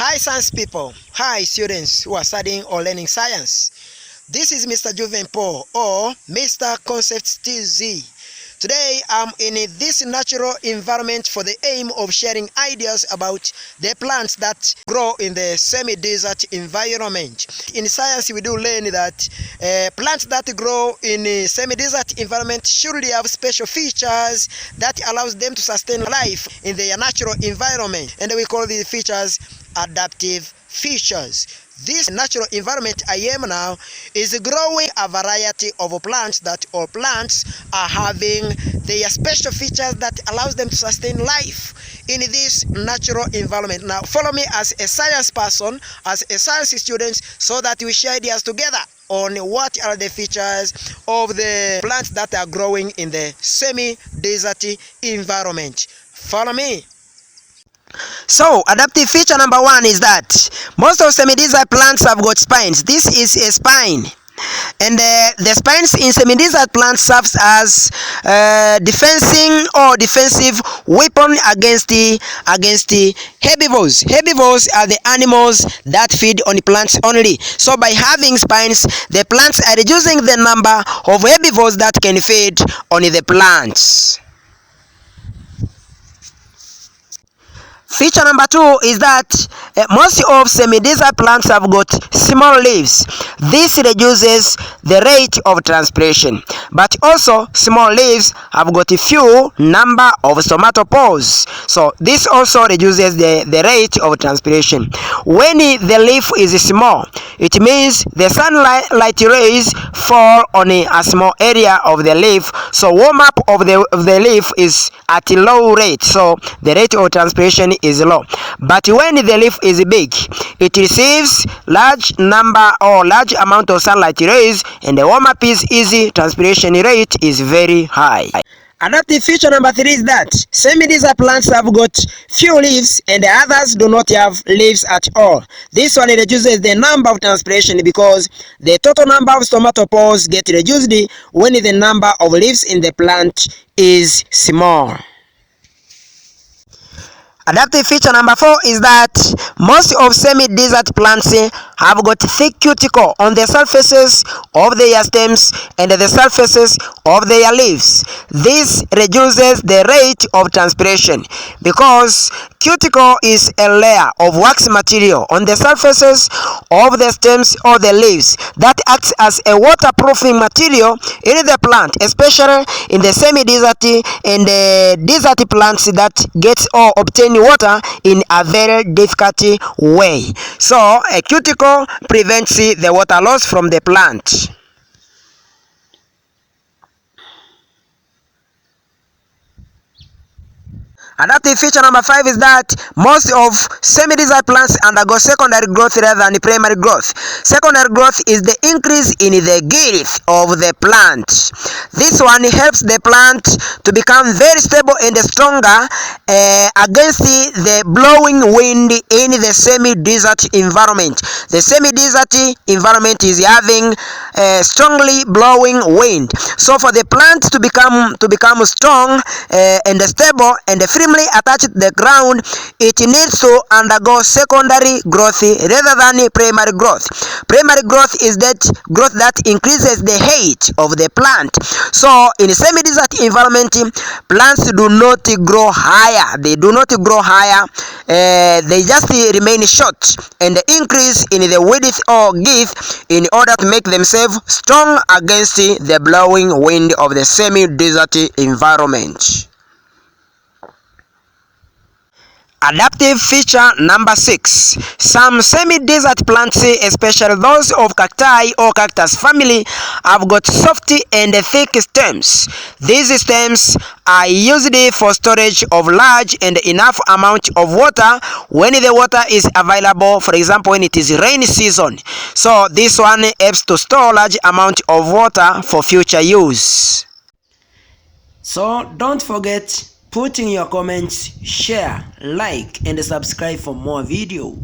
Hi science people, hi students who are studying or learning science. This is Mr. Juvenpo or Mr. CONCEPTSTZ. Today I'm in this natural environment for the aim of sharing ideas about the plants that grow in the semi-desert environment. In science we do learn that plants that grow in a semi-desert environment should have special features that allows them to sustain life in their natural environment, and we call these features adaptive features. This natural environment I am now is growing a variety of plants that all plants are having their special features that allows them to sustain life in this natural environment. Now follow me as a science person, as a science student, so that we share ideas together on what are the features of the plants that are growing in the semi-desert environment. Follow me. So, adaptive feature number one is that most of semi-desert plants have got spines. This is a spine. And the spines in semi-desert plants serves as defensive weapon against the herbivores. Herbivores are the animals that feed on plants only. So by having spines, the plants are reducing the number of herbivores that can feed on the plants. Feature number two is that most of semi-desert plants have got small leaves. This reduces the rate of transpiration, but also small leaves have got a few number of stomatospores, so this also reduces the rate of transpiration. When the leaf is small, it means the sunlight rays fall on a small area of the leaf, so warm up of the leaf is at a low rate, so the rate of transpiration is low. But when the leaf is big, it receives large amount of sunlight rays, and the warm up is easy, transpiration rate is very high. Adaptive feature number three is that semi-desert plants have got few leaves and the others do not have leaves at all. This one reduces the number of transpiration because the total number of stomatospores get reduced when the number of leaves in the plant is small. Adaptive feature number four is that most of semi-desert plants have got thick cuticle on the surfaces of their stems and the surfaces of their leaves. This reduces the rate of transpiration because cuticle is a layer of wax material on the surfaces of the stems or the leaves that acts as a waterproofing material in the plant, especially in the semi-desert and the desert plants that gets or obtain water in a very difficult way. So a cuticle prevents the water loss from the plant. Adaptive feature number five is that most of semi-desert plants undergo secondary growth rather than primary growth. Secondary growth is the increase in the girth of the plant. This one helps the plant to become very stable and stronger against the blowing wind in the semi-desert environment. The semi-desert environment is having strongly blowing wind. So for the plant to become strong and stable and firmly attached to the ground, it needs to undergo secondary growth rather than primary growth. Primary growth is that growth that increases the height of the plant. So in a semi-desert environment, plants do not grow higher. They do not grow higher. They just remain short and increase in the width or girth in order to make themselves strong against the blowing wind of the semi-desert environment. Adaptive feature number six. Some semi-desert plants, especially those of cacti or cactus family, have got soft and thick stems. These stems are used for storage of large and enough amount of water when the water is available, for example when it is rainy season. So this one helps to store large amount of water for future use. So don't forget, put in your comments, share, like, and subscribe for more video.